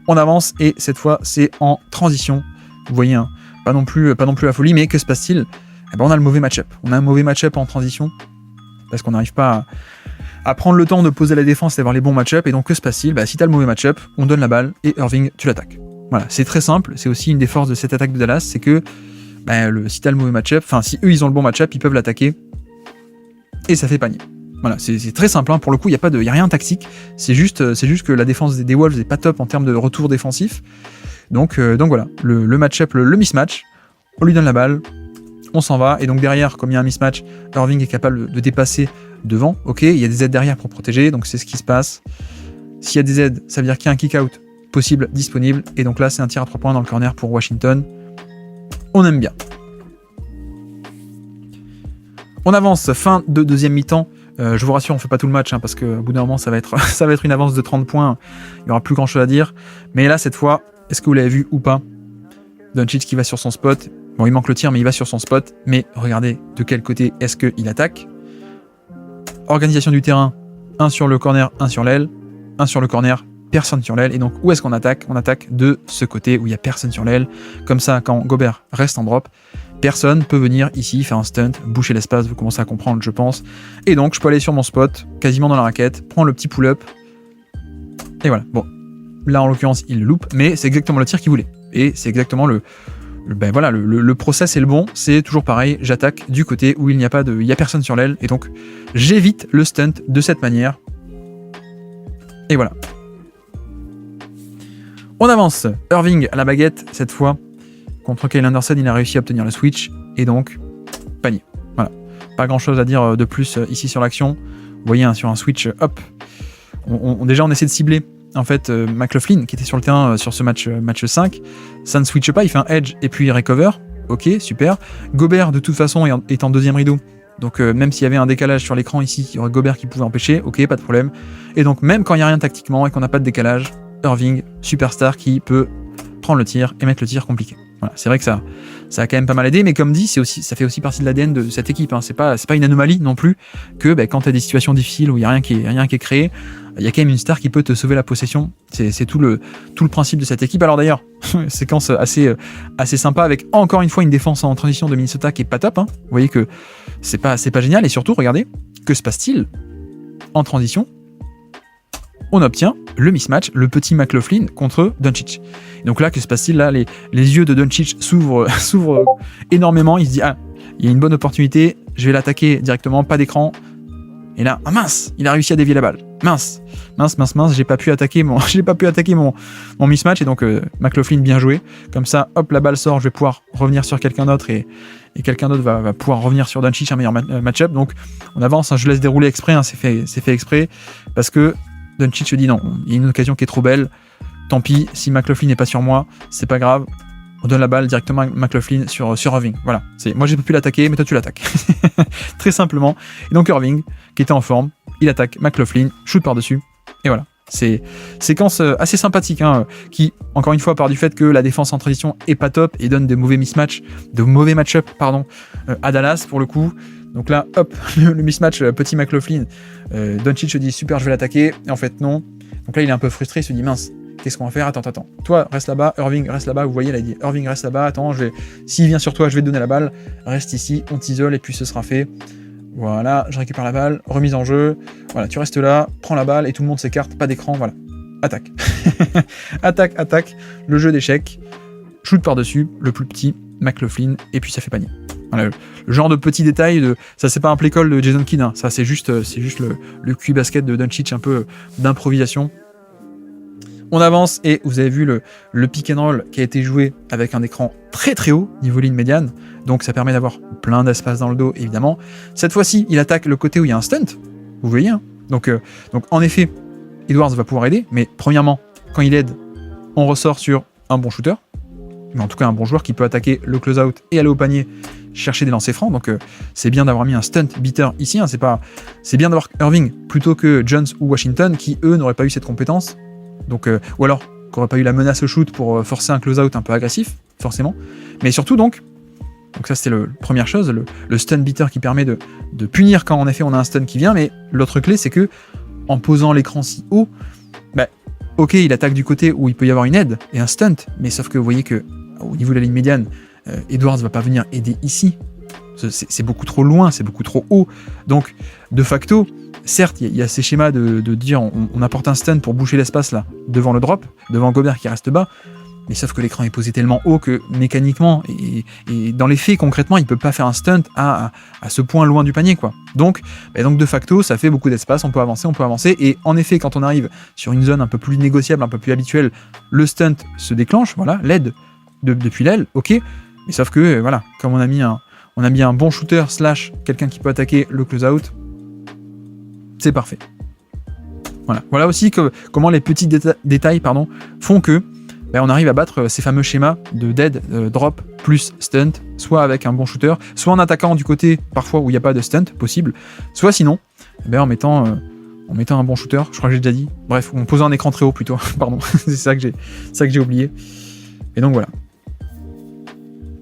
Speaker 1: On avance, et cette fois, c'est en transition. Vous voyez, hein, pas non plus la folie, mais que se passe-t-il? Eh ben, on a le mauvais match-up. On a un mauvais match-up en transition, parce qu'on n'arrive pas à prendre le temps de poser la défense et d'avoir les bons match-up. Et donc, que se passe-t-il? Si t'as le mauvais match-up, on donne la balle, et Irving, tu l'attaques. Voilà, c'est très simple. C'est aussi une des forces de cette attaque de Dallas, c'est que si t'as le mauvais match-up, si eux, ils ont le bon match-up, ils peuvent l'attaquer, et ça fait panier. Voilà, c'est très simple, hein. Pour le coup, il n'y a rien de tactique, c'est juste que la défense des Wolves n'est pas top en termes de retour défensif. Donc voilà, le match-up, le mismatch, on lui donne la balle, on s'en va, et donc derrière, comme il y a un mismatch, Irving est capable de dépasser devant, ok, il y a des aides derrière pour protéger, donc c'est ce qui se passe. S'il y a des aides, ça veut dire qu'il y a un kick-out possible, disponible, et donc là, c'est un tir à 3 points dans le corner pour Washington. On aime bien. On avance, fin de deuxième mi-temps. Je vous rassure, on fait pas tout le match, hein, parce qu'au bout d'un moment, ça va être une avance de 30 points. Il y aura plus grand-chose à dire. Mais là, cette fois, est-ce que vous l'avez vu ou pas? Doncic qui va sur son spot. Bon, il manque le tir, mais il va sur son spot. Mais regardez de quel côté est-ce qu'il attaque. Organisation du terrain, 1 sur le corner, 1 sur l'aile. 1 sur le corner, personne sur l'aile. Et donc, où est-ce qu'on attaque? On attaque de ce côté où il n'y a personne sur l'aile. Comme ça, quand Gobert reste en drop, personne peut venir ici faire un stunt, boucher l'espace, vous commencez à comprendre, je pense. Et donc, je peux aller sur mon spot, quasiment dans la raquette, prendre le petit pull-up. Et voilà. Bon, là, en l'occurrence, il le loupe, mais c'est exactement le tir qu'il voulait. Et c'est exactement le process est le bon, c'est toujours pareil, j'attaque du côté où il n'y a personne sur l'aile, et donc j'évite le stunt de cette manière. Et voilà. On avance. Irving à la baguette, cette fois. Contre Kyle Anderson, il a réussi à obtenir le switch, et donc, panier. Voilà. Pas grand chose à dire de plus ici sur l'action. Vous voyez, hein, sur un switch, hop. Déjà, on essaie de cibler, en fait, McLaughlin, qui était sur le terrain sur ce match 5. Ça ne switche pas, il fait un edge, et puis il recover. Ok, super. Gobert, de toute façon, est en deuxième rideau. Donc, même s'il y avait un décalage sur l'écran ici, il y aurait Gobert qui pouvait empêcher. Ok, pas de problème. Et donc, même quand il n'y a rien tactiquement et qu'on n'a pas de décalage, Irving, superstar, qui peut prendre le tir et mettre le tir compliqué. Voilà, c'est vrai que ça a quand même pas mal aidé, mais comme dit, ça fait aussi partie de l'ADN de cette équipe, hein. C'est pas une anomalie non plus que quand tu as des situations difficiles où il n'y a rien qui est créé, il y a quand même une star qui peut te sauver la possession. C'est tout le principe de cette équipe. Alors d'ailleurs, séquence assez sympa avec encore une fois une défense en transition de Minnesota qui est pas top, hein. Vous voyez que c'est pas génial, et surtout, regardez, que se passe-t-il en transition? On obtient le mismatch, le petit McLaughlin contre Doncic. Donc là, que se passe-t-il? Là, les yeux de Doncic s'ouvrent énormément. Il se dit, il y a une bonne opportunité, je vais l'attaquer directement, pas d'écran. Et là, mince, il a réussi à dévier la balle. Mince, j'ai pas pu attaquer mon mismatch. Et donc, McLaughlin, bien joué. Comme ça, hop, la balle sort, je vais pouvoir revenir sur quelqu'un d'autre, et quelqu'un d'autre va pouvoir revenir sur Doncic, un meilleur match-up. Donc, on avance, hein, je laisse dérouler exprès, hein, c'est fait exprès, parce que Doncic se dit non, il y a une occasion qui est trop belle, tant pis, si McLaughlin n'est pas sur moi, c'est pas grave, on donne la balle directement à McLaughlin sur Irving. Voilà, moi j'ai pas pu l'attaquer, mais toi tu l'attaques. Très simplement. Et donc Irving, qui était en forme, il attaque McLaughlin, shoot par-dessus, et voilà. C'est séquence assez sympathique, hein, qui, encore une fois, part du fait que la défense en transition est pas top et donne de mauvais match-up, à Dallas pour le coup. Donc là, hop, le mismatch, petit McLaughlin, Doncic se dit super, je vais l'attaquer, et en fait non. Donc là, il est un peu frustré, il se dit mince, qu'est-ce qu'on va faire? Attends. Toi, reste là-bas, Irving, reste là-bas. Vous voyez, là, il dit Irving, reste là-bas, attends, s'il vient sur toi, je vais te donner la balle, reste ici, on t'isole, et puis ce sera fait. Voilà, je récupère la balle, remise en jeu, voilà, tu restes là, prends la balle, et tout le monde s'écarte, pas d'écran, voilà. Attaque. attaque, le jeu d'échecs, shoot par-dessus, le plus petit, McLaughlin, et puis ça fait panier. Voilà, le genre de petit détail, ça c'est pas un play call de Jason Kidd, hein. Ça c'est juste le QI basket de Doncic, un peu d'improvisation. On avance et vous avez vu le pick and roll qui a été joué avec un écran très très haut, niveau ligne médiane, donc ça permet d'avoir plein d'espace dans le dos évidemment. Cette fois-ci, il attaque le côté où il y a un stunt, vous voyez, hein. Donc en effet, Edwards va pouvoir aider, mais premièrement, quand il aide, on ressort sur un bon shooter, mais en tout cas un bon joueur qui peut attaquer le close-out et aller au panier chercher des lancers francs, donc c'est bien d'avoir mis un stunt beater ici, hein. C'est bien d'avoir Irving plutôt que Jones ou Washington qui eux n'auraient pas eu cette compétence, donc, ou alors qui n'auraient pas eu la menace au shoot pour forcer un close-out un peu agressif, forcément, mais surtout donc ça c'était la première chose, le stun beater qui permet de punir quand en effet on a un stun qui vient, mais l'autre clé c'est que en posant l'écran si haut, bah, ok il attaque du côté où il peut y avoir une aide et un stunt, mais sauf que vous voyez que au niveau de la ligne médiane, Edwards va pas venir aider ici, c'est beaucoup trop loin, c'est beaucoup trop haut, donc de facto, certes il y a ces schémas de dire on apporte un stun pour boucher l'espace là, devant le drop, devant Gobert qui reste bas, mais sauf que l'écran est posé tellement haut que mécaniquement et dans les faits concrètement il peut pas faire un stunt à ce point loin du panier quoi. Donc de facto ça fait beaucoup d'espace, on peut avancer et en effet quand on arrive sur une zone un peu plus négociable, un peu plus habituelle, le stunt se déclenche, voilà, l'aide depuis l'aile, ok, mais sauf que voilà, comme on a mis un bon shooter / quelqu'un qui peut attaquer le close-out, c'est parfait. Voilà aussi comment les petits détails font que on arrive à battre ces fameux schémas de dead, drop plus stunt, soit avec un bon shooter, soit en attaquant du côté parfois où il n'y a pas de stunt possible, soit sinon en mettant un bon shooter, je crois que j'ai déjà dit, bref, en posant un écran très haut plutôt, pardon, c'est ça que j'ai oublié. Et donc voilà.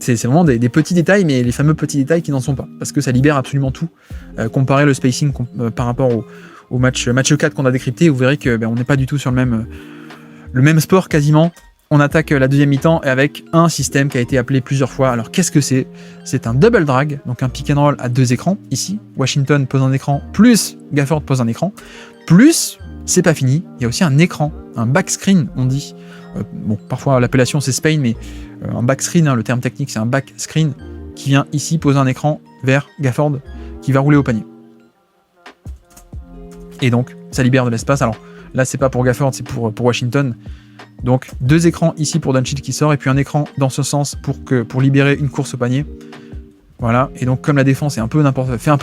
Speaker 1: C'est vraiment des petits détails, mais les fameux petits détails qui n'en sont pas, parce que ça libère absolument tout. Comparer le spacing par rapport au match 4 qu'on a décrypté, vous verrez que on n'est pas du tout sur le même sport quasiment. On attaque la deuxième mi-temps avec un système qui a été appelé plusieurs fois. Alors qu'est-ce que c'est ? C'est un double drag, donc un pick and roll à 2 écrans. Ici, Washington pose un écran, plus Gafford pose un écran, plus, c'est pas fini, il y a aussi un écran, un back screen, on dit. Parfois l'appellation c'est Spain, mais un back screen, le terme technique c'est un back screen qui vient ici poser un écran vers Gafford qui va rouler au panier. Et donc ça libère de l'espace. Alors là c'est pas pour Gafford, c'est pour Washington. Donc 2 écrans ici pour Doncic qui sort et puis un écran dans ce sens pour libérer une course au panier. Voilà, et donc comme la défense fait un peu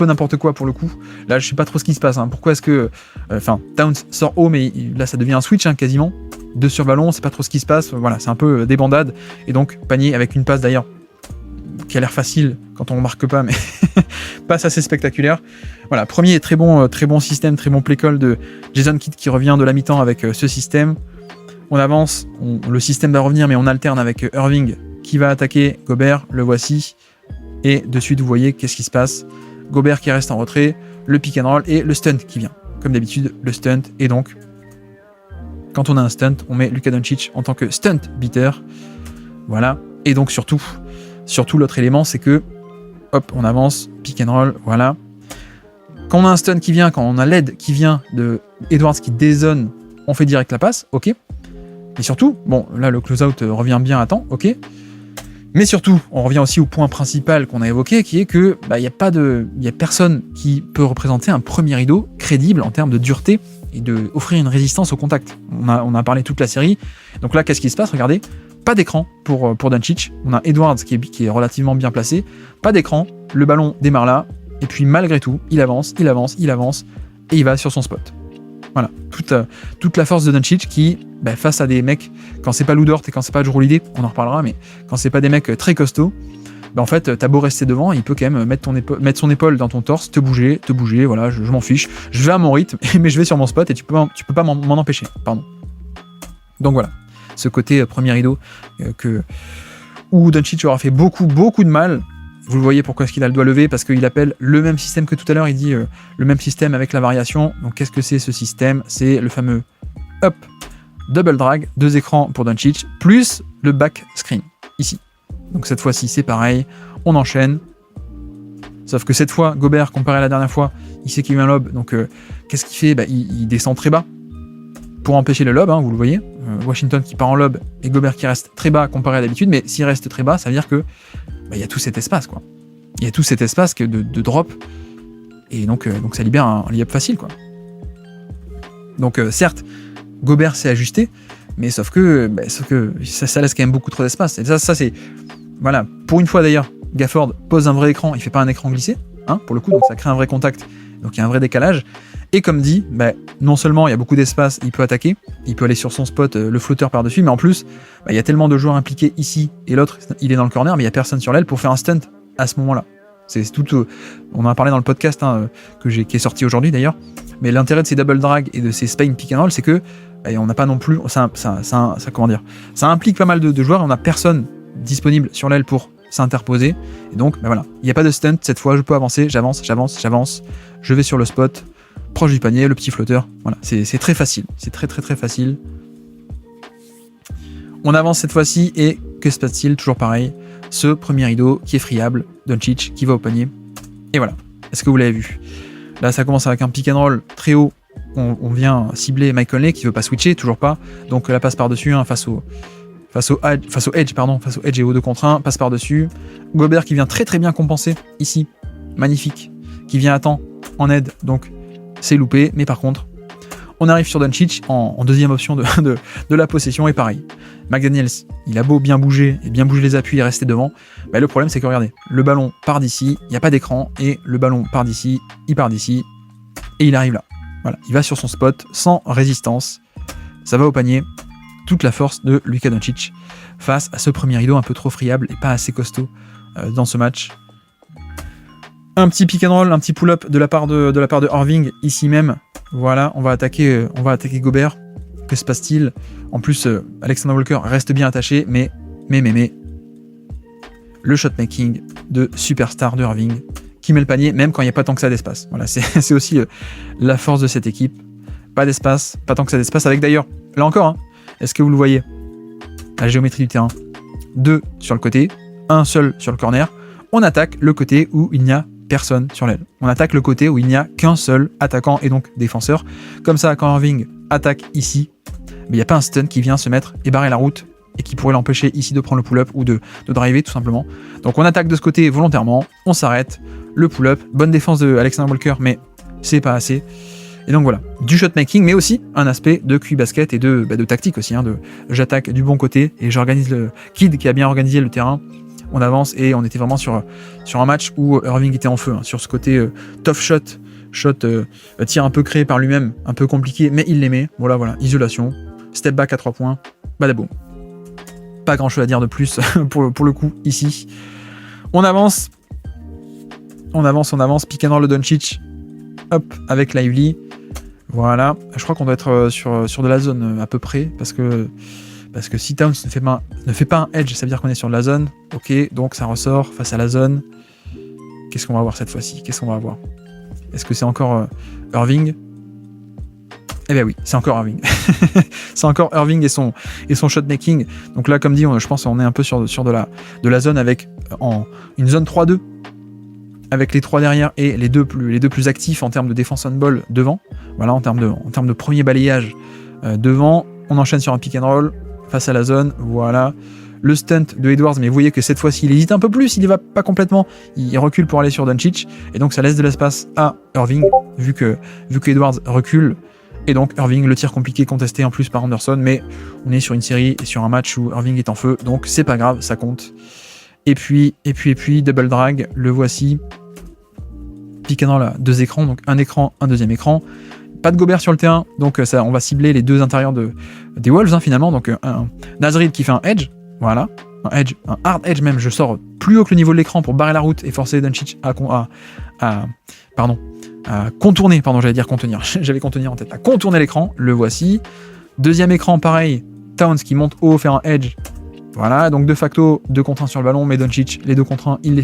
Speaker 1: n'importe quoi pour le coup, là je sais pas trop ce qui se passe, hein. Pourquoi est-ce que Towns sort haut, mais là ça devient un switch, hein, quasiment 2 sur ballon, c'est pas trop ce qui se passe, voilà, c'est un peu des bandades, et donc panier avec une passe d'ailleurs qui a l'air facile quand on ne marque pas, mais passe assez spectaculaire. Voilà, premier très bon système, très bon play call de Jason Kidd qui revient de la mi-temps avec ce système. On avance, le système va revenir, mais on alterne avec Irving qui va attaquer Gobert, le voici. Et de suite, vous voyez qu'est-ce qui se passe. Gobert qui reste en retrait, le pick and roll et le stunt qui vient. Comme d'habitude, le stunt. Et donc, quand on a un stunt, on met Luka Doncic en tant que stunt beater. Voilà. Et donc, surtout l'autre élément, c'est que, hop, on avance, pick and roll, voilà. Quand on a un stunt qui vient, quand on a l'aide qui vient de Edwards qui dézone, on fait direct la passe, ok. Et surtout, là, le close-out revient bien à temps, ok. Mais surtout, on revient aussi au point principal qu'on a évoqué, qui est que il y a personne qui peut représenter un premier rideau crédible en termes de dureté et de offrir une résistance au contact. On a parlé toute la série. Donc là, qu'est-ce qui se passe ? Regardez, pas d'écran pour Doncic. On a Edwards qui est relativement bien placé. Pas d'écran, le ballon démarre là, et puis malgré tout, il avance, et il va sur son spot. Voilà, toute la force de Doncic qui, face à des mecs, quand c'est pas Lou Dort et quand c'est pas Jrue Holiday, on en reparlera, mais quand c'est pas des mecs très costauds, en fait, t'as beau rester devant, il peut quand même mettre son épaule dans ton torse, te bouger, voilà, je m'en fiche, je vais à mon rythme, mais je vais sur mon spot et tu peux pas m'en empêcher, pardon. Donc voilà, ce côté premier rideau où Doncic aura fait beaucoup de mal. Vous le voyez pourquoi est-ce qu'il a le doigt levé, parce qu'il appelle le même système que tout à l'heure, il dit le même système avec la variation. Donc qu'est-ce que c'est ce système ? C'est le fameux up, double drag, 2 écrans pour Doncic, plus le back screen, ici. Donc cette fois-ci c'est pareil, on enchaîne. Sauf que cette fois, Gobert, comparé à la dernière fois, il sait qu'il y a eu un lob, donc qu'est-ce qu'il fait ? Il descend très bas pour empêcher le lob, hein, vous le voyez. Washington qui part en lob et Gobert qui reste très bas comparé à d'habitude, mais s'il reste très bas, ça veut dire que il y a tout cet espace, quoi. il y a tout cet espace de drop, et donc ça libère un lay-up facile, quoi. Donc certes, Gobert s'est ajusté, mais sauf que ça laisse quand même beaucoup trop d'espace. Et ça c'est... Voilà, pour une fois d'ailleurs, Gafford pose un vrai écran, il fait pas un écran glissé, hein, pour le coup, donc ça crée un vrai contact, donc il y a un vrai décalage. Et comme dit, non seulement il y a beaucoup d'espace, il peut attaquer, il peut aller sur son spot, le flotteur par-dessus, mais en plus, il y a tellement de joueurs impliqués ici, et l'autre, il est dans le corner, mais il y a personne sur l'aile pour faire un stunt à ce moment-là. C'est tout, on en a parlé dans le podcast qui est sorti aujourd'hui d'ailleurs, mais l'intérêt de ces double drag et de ces Spain pick and roll, c'est que on n'a pas non plus, ça implique pas mal de joueurs, et on n'a personne disponible sur l'aile pour s'interposer, et donc voilà, il n'y a pas de stunt cette fois, je peux avancer, j'avance, je vais sur le spot, proche du panier, le petit flotteur, voilà, c'est très facile, c'est très facile. On avance cette fois-ci, et que se passe-t-il? Toujours pareil, ce premier rideau qui est friable, Doncic qui va au panier, et voilà, est-ce que vous l'avez vu? Là ça commence avec un pick and roll très haut, on vient cibler Mike Conley qui veut pas switcher, toujours pas, donc la passe par-dessus, face au edge et au 2 contre 1, passe par-dessus. Gobert qui vient très bien compenser ici, magnifique, qui vient à temps en aide, donc c'est loupé, mais par contre, on arrive sur Doncic en deuxième option de la possession, et pareil, McDaniels, il a beau bien bouger les appuis et rester devant, le problème c'est que regardez, le ballon part d'ici, il n'y a pas d'écran, et le ballon part d'ici, et il arrive là. Voilà, il va sur son spot sans résistance, ça va au panier, toute la force de Luka Doncic face à ce premier rideau un peu trop friable et pas assez costaud dans ce match. Un petit pick and roll, un petit pull-up de la part de Irving ici même. Voilà, on va attaquer Gobert. Que se passe-t-il? En plus, Alexander Walker reste bien attaché, mais le shot-making de superstar de Irving qui met le panier même quand il n'y a pas tant que ça d'espace. Voilà, c'est aussi la force de cette équipe. Pas d'espace, pas tant que ça d'espace, avec d'ailleurs, là encore, est-ce que vous le voyez? La géométrie du terrain. 2 sur le côté, 1 seul sur le corner. On attaque le côté où il n'y a personne sur l'aile. On attaque le côté où il n'y a qu'un seul attaquant et donc défenseur. Comme ça, quand Irving attaque ici, il n'y a pas un stun qui vient se mettre et barrer la route et qui pourrait l'empêcher ici de prendre le pull-up ou de driver tout simplement. Donc on attaque de ce côté volontairement, on s'arrête, le pull-up, bonne défense de Alexander Walker, mais c'est pas assez. Et donc voilà, du shot-making, mais aussi un aspect de QI basket et de tactique aussi, j'attaque du bon côté et j'organise le Kid qui a bien organisé le terrain. On avance et on était vraiment sur un match où Irving était en feu, sur ce côté tough shot, tir un peu créé par lui-même, un peu compliqué, mais il l'aimait. Voilà, isolation, step back à 3 points, badaboum. Pas grand chose à dire de plus pour le coup ici. On avance, pick and roll le Doncic, hop, avec Lively. Voilà, je crois qu'on doit être sur de la zone à peu près, parce que si Towns ne fait pas un edge, ça veut dire qu'on est sur de la zone. Ok, donc ça ressort face à la zone. Qu'est-ce qu'on va avoir cette fois-ci? Est-ce que c'est encore Irving? Eh bien oui, c'est encore Irving. C'est encore Irving et son shot-making. Donc là, comme dit, je pense qu'on est un peu sur de la zone avec une zone 3-2, avec les 3 derrière et les deux plus actifs en termes de défense on ball devant. Voilà, en termes de premier balayage devant. On enchaîne sur un pick and roll face à la zone. Voilà. Le stunt de Edwards, mais vous voyez que cette fois-ci, il hésite un peu plus, il y va pas complètement, il recule pour aller sur Doncic, et donc ça laisse de l'espace à Irving, vu que Edwards recule, et donc Irving, le tir compliqué contesté en plus par Anderson, mais on est sur une série et sur un match où Irving est en feu, donc c'est pas grave, ça compte. Et puis, double drag, le voici, pick and roll à 2 écrans, donc un écran, un deuxième écran. Pas de Gobert sur le terrain, donc ça, on va cibler les 2 intérieurs des Wolves finalement, donc un Naz Reid qui fait un edge, voilà, un hard edge même, je sors plus haut que le niveau de l'écran pour barrer la route et forcer Doncic à contourner, j'allais dire contenir, j'avais contenir en tête, à contourner l'écran, le voici. Deuxième écran, pareil, Towns qui monte haut, faire un edge, voilà, donc de facto 2 contre 1 sur le ballon, mais Doncic, les 2 contre 1, il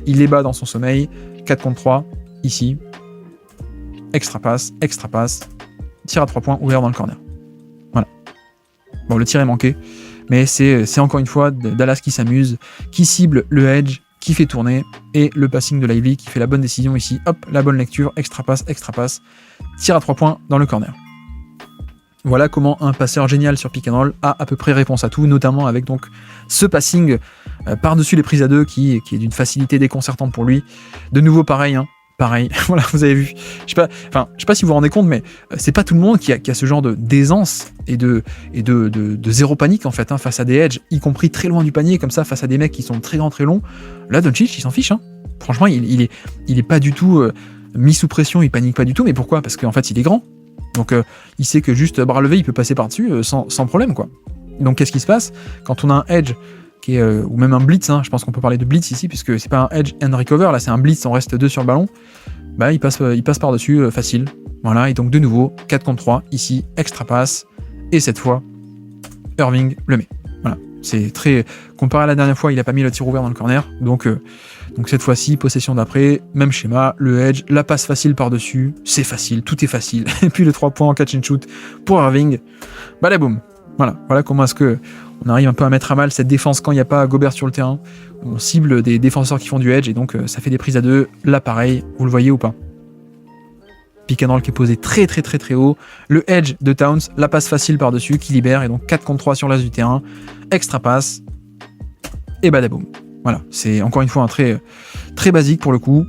Speaker 1: les bat dans son sommeil, 4 contre 3, ici, extra passe, tir à 3 points ouvert dans le corner. Voilà. Bon, le tir est manqué, mais c'est encore une fois Dallas qui s'amuse, qui cible le edge, qui fait tourner, et le passing de Lively qui fait la bonne décision ici. Hop, la bonne lecture, extra passe, tir à 3 points dans le corner. Voilà comment un passeur génial sur pick and roll a à peu près réponse à tout, notamment avec donc ce passing par-dessus les prises à deux qui est d'une facilité déconcertante pour lui. De nouveau pareil, pareil, voilà, vous avez vu. Je sais pas si vous vous rendez compte, mais c'est pas tout le monde qui a ce genre d'aisance et de zéro panique en fait, face à des edges, y compris très loin du panier, comme ça, face à des mecs qui sont très grands, très longs. Là, Doncic, il s'en fiche. Franchement, il est pas du tout mis sous pression, il panique pas du tout. Mais pourquoi ? Parce qu'en fait, il est grand. Donc, il sait que juste bras levé, il peut passer par-dessus sans problème, quoi. Donc, qu'est-ce qui se passe quand on a un edge qui est, ou même un blitz, je pense qu'on peut parler de blitz ici, puisque c'est pas un edge and recover, là c'est un blitz, on reste 2 sur le ballon, bah il passe par-dessus, facile. Voilà, et donc de nouveau, 4 contre 3, ici, extra passe, et cette fois, Irving le met. Voilà, c'est très... Comparé à la dernière fois, il a pas mis le tir ouvert dans le corner, donc cette fois-ci, possession d'après, même schéma, le edge, la passe facile par-dessus, c'est facile, tout est facile, et puis le 3 points en catch and shoot pour Irving, balaboum. Voilà comment est-ce que on arrive un peu à mettre à mal cette défense quand il n'y a pas Gobert sur le terrain. On cible des défenseurs qui font du edge et donc ça fait des prises à deux. Là pareil, vous le voyez ou pas ? Pick and roll qui est posé très très très très haut. Le edge de Towns, la passe facile par-dessus qui libère et donc 4 contre 3 sur l'axe du terrain. Extra passe et badaboum. Voilà, c'est encore une fois un très, très basique pour le coup.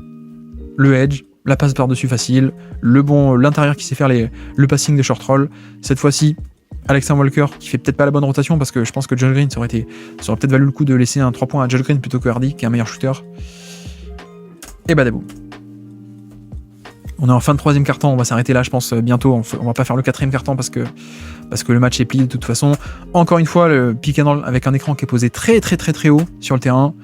Speaker 1: Le edge, la passe par-dessus facile, l'intérieur qui sait faire le passing de short roll. Cette fois-ci, Alexander Walker qui fait peut-être pas la bonne rotation parce que je pense que Josh Green ça aurait peut-être valu le coup de laisser un 3 points à Josh Green plutôt que Hardy qui est un meilleur shooter. Et badaboum. On est en fin de 3e quart-temps, on va s'arrêter là je pense bientôt, on va pas faire le 4e quart-temps parce que le match est plié de toute façon. Encore une fois, le pick and roll avec un écran qui est posé très très très très haut sur le terrain.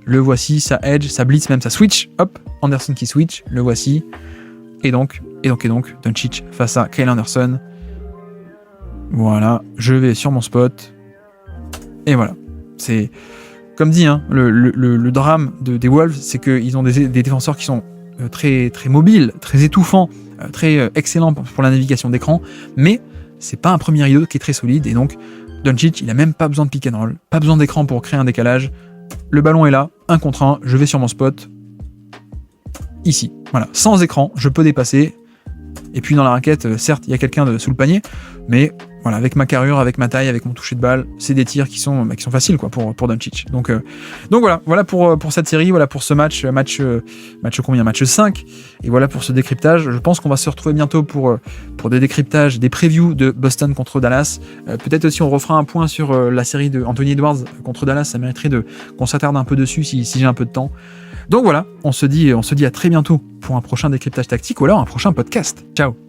Speaker 1: Le voici, ça edge, ça blitz, même ça switch. Hop, Anderson qui switch, le voici. Et donc, Doncic face à Kyle Anderson. Voilà, je vais sur mon spot. Et voilà. C'est, comme dit, le drame des Wolves, c'est qu'ils ont des défenseurs qui sont très, très mobiles, très étouffants, très excellents pour la navigation d'écran, mais c'est pas un premier rideau qui est très solide, et donc Doncic, il a même pas besoin de pick and roll, pas besoin d'écran pour créer un décalage. Le ballon est là, 1 contre 1, je vais sur mon spot. Ici, voilà, sans écran, je peux dépasser. Et puis dans la raquette, certes, il y a quelqu'un sous le panier, mais voilà, avec ma carrure, avec ma taille, avec mon toucher de balle, c'est des tirs qui sont faciles quoi pour Doncic. Donc voilà pour cette série, voilà pour ce match combien ? Match 5. Et voilà pour ce décryptage. Je pense qu'on va se retrouver bientôt pour des décryptages, des previews de Boston contre Dallas. Peut-être aussi on refera un point sur la série de Anthony Edwards contre Dallas. Ça mériterait qu'on s'attarde un peu dessus si j'ai un peu de temps. Donc voilà, on se dit à très bientôt pour un prochain décryptage tactique ou alors un prochain podcast. Ciao.